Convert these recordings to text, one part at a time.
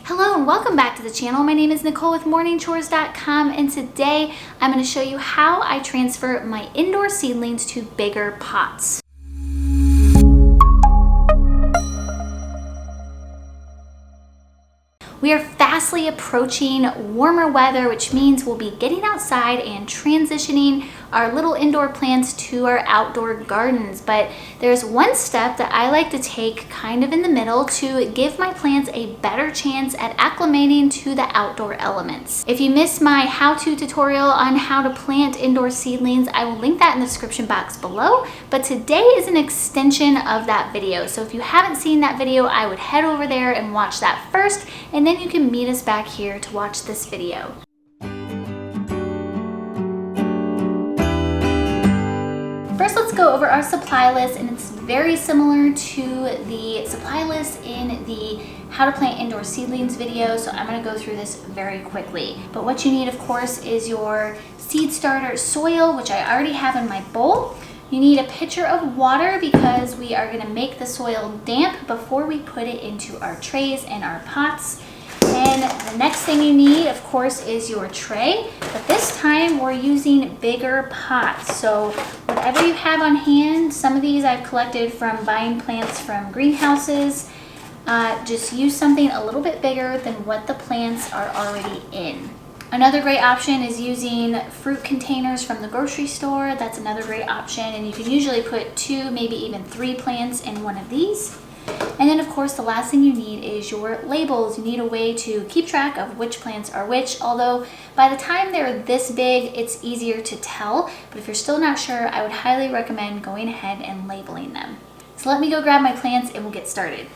Hello and welcome back to the channel. My name is Nicole with morningchores.com, and today I'm going to show you how I transfer my indoor seedlings to bigger pots. We are fastly approaching warmer weather, which means we'll be getting outside and transitioning our little indoor plants to our outdoor gardens. But there's one step that I like to take kind of in the middle to give my plants a better chance at acclimating to the outdoor elements. If you missed my how-to tutorial on how to plant indoor seedlings, I will link that in the description box below. But today is an extension of that video. So if you haven't seen that video, I would head over there and watch that first, and then you can meet us back here to watch this video. First, let's go over our supply list, and it's very similar to the supply list in the how to plant indoor seedlings video, so I'm going to go through this very quickly. But what you need, of course, is your seed starter soil, which I already have in my bowl. You need a pitcher of water because we are going to make the soil damp before we put it into our trays and our pots. And the next thing you need, of course, is your tray, but this time we're using bigger pots. So whatever you have on hand, some of these I've collected from buying plants from greenhouses. Just use something a little bit bigger than what the plants are already in. Another great option is using fruit containers from the grocery store. That's another great option, and you can usually put 2, maybe even 3 plants in one of these. And then, of course, the last thing you need is your labels. You need a way to keep track of which plants are which, although by the time they're this big, it's easier to tell. But if you're still not sure, I would highly recommend going ahead and labeling them. So let me go grab my plants and we'll get started.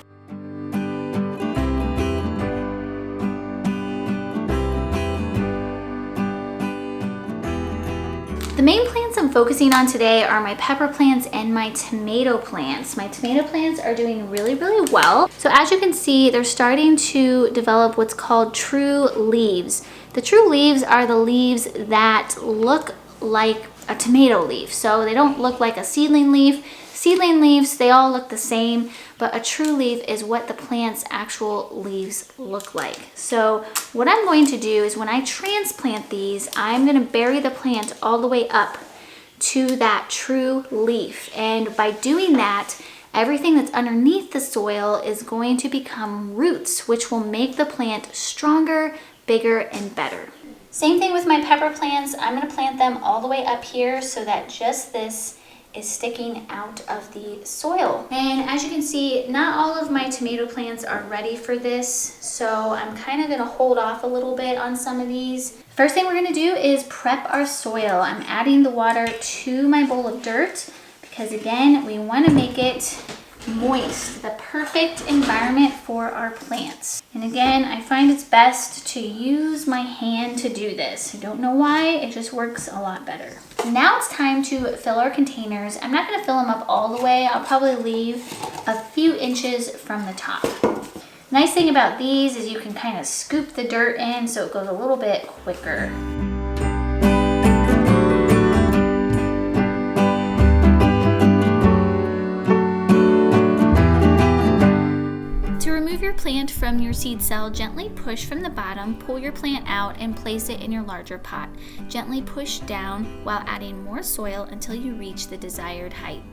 The main plants I'm focusing on today are my pepper plants and my tomato plants. My tomato plants are doing really well. So as you can see, they're starting to develop what's called true leaves. The true leaves are the leaves that look like a tomato leaf. So they don't look like a seedling leaf. Seedling leaves, they all look the same, but a true leaf is what the plant's actual leaves look like. So what I'm going to do is when I transplant these, I'm going to bury the plant all the way up to that true leaf. And by doing that, everything that's underneath the soil is going to become roots, which will make the plant stronger, bigger, and better. Same thing with my pepper plants. I'm going to plant them all the way up here so that just this is sticking out of the soil. And as you can see, not all of my tomato plants are ready for this, so I'm kind of gonna hold off a little bit on some of these. First thing we're gonna do is prep our soil. I'm adding the water to my bowl of dirt because, again, we wanna make it moist, the perfect environment for our plants. And again, I find it's best to use my hand to do this. I don't know why, it just works a lot better. Now it's time to fill our containers. I'm not going to fill them up all the way. I'll probably leave a few inches from the top. Nice thing about these is you can kind of scoop the dirt in so it goes a little bit quicker. Remove your plant from your seed cell, gently push from the bottom, pull your plant out and place it in your larger pot. Gently push down while adding more soil until you reach the desired height.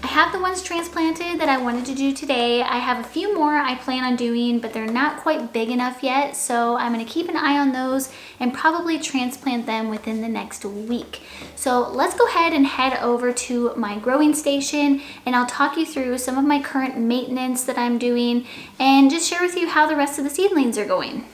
I have the ones transplanted that I wanted to do today. I have a few more I plan on doing, but they're not quite big enough yet, so I'm going to keep an eye on those and probably transplant them within the next week. So let's go ahead and head over to my growing station, and I'll talk you through some of my current maintenance that I'm doing and just share with you how the rest of the seedlings are going.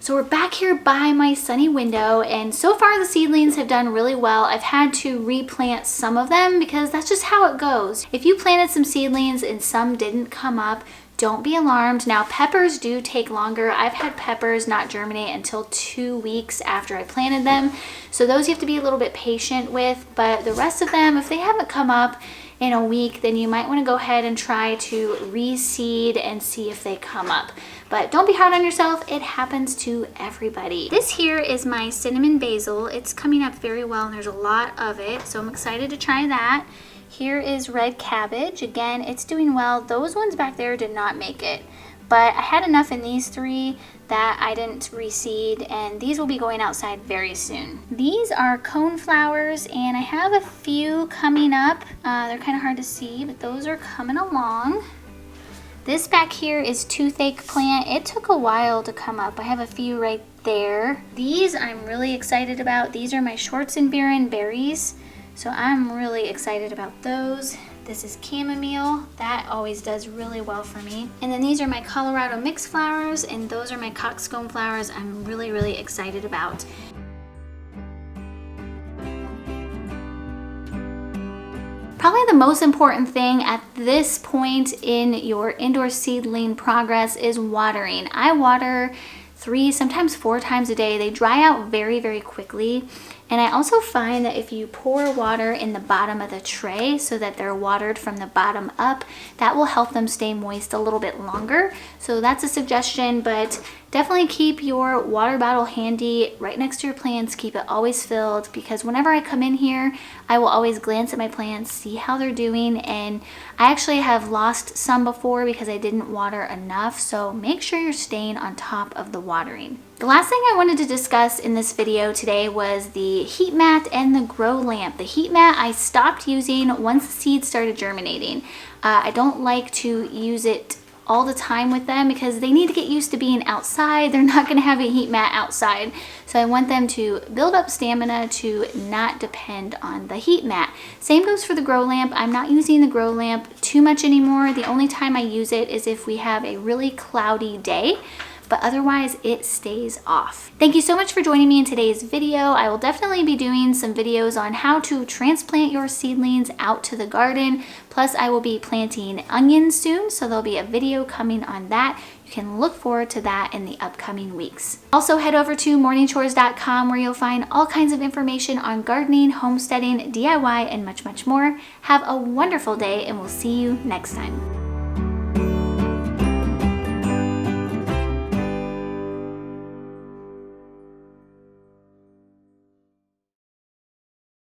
So we're back here by my sunny window, and so far the seedlings have done really well. I've had to replant some of them because that's just how it goes. If you planted some seedlings and some didn't come up, don't be alarmed. Now, peppers do take longer. I've had peppers not germinate until 2 weeks after I planted them. So those you have to be a little bit patient with, but the rest of them, if they haven't come up, in a week, then you might want to go ahead and try to reseed and see if they come up. But don't be hard on yourself, it happens to everybody. This here is my cinnamon basil. It's coming up very well and there's a lot of it, so I'm excited to try that. Here is red cabbage. Again, it's doing well. Those ones back there did not make it, but I had enough in these three that I didn't reseed, and these will be going outside very soon. These are coneflowers, and I have a few coming up. They're kind of hard to see, but those are coming along. This back here is toothache plant. It took a while to come up. I have a few right there. These I'm really excited about. These are my Schwarzenbeeren berries, so I'm really excited about those. This is chamomile. That always does really well for me. And then these are my Colorado mixed flowers, and those are my coxcomb flowers I'm really, really excited about. Probably the most important thing at this point in your indoor seedling progress is watering. I water 3, sometimes 4 times a day. They dry out very, very quickly. And I also find that if you pour water in the bottom of the tray so that they're watered from the bottom up, that will help them stay moist a little bit longer. So that's a suggestion, but definitely keep your water bottle handy right next to your plants. Keep it always filled, because whenever I come in here, I will always glance at my plants, see how they're doing, and I actually have lost some before because I didn't water enough. So make sure you're staying on top of the watering. The last thing I wanted to discuss in this video today was the heat mat and the grow lamp. The heat mat I stopped using once the seeds started germinating. I don't like to use it all the time with them because they need to get used to being outside. They're not gonna have a heat mat outside. So I want them to build up stamina to not depend on the heat mat. Same goes for the grow lamp. I'm not using the grow lamp too much anymore. The only time I use it is if we have a really cloudy day, but otherwise it stays off. Thank you so much for joining me in today's video. I will definitely be doing some videos on how to transplant your seedlings out to the garden. Plus I will be planting onions soon, so there'll be a video coming on that. You can look forward to that in the upcoming weeks. Also head over to morningchores.com where you'll find all kinds of information on gardening, homesteading, DIY, and much, much more. Have a wonderful day, and we'll see you next time.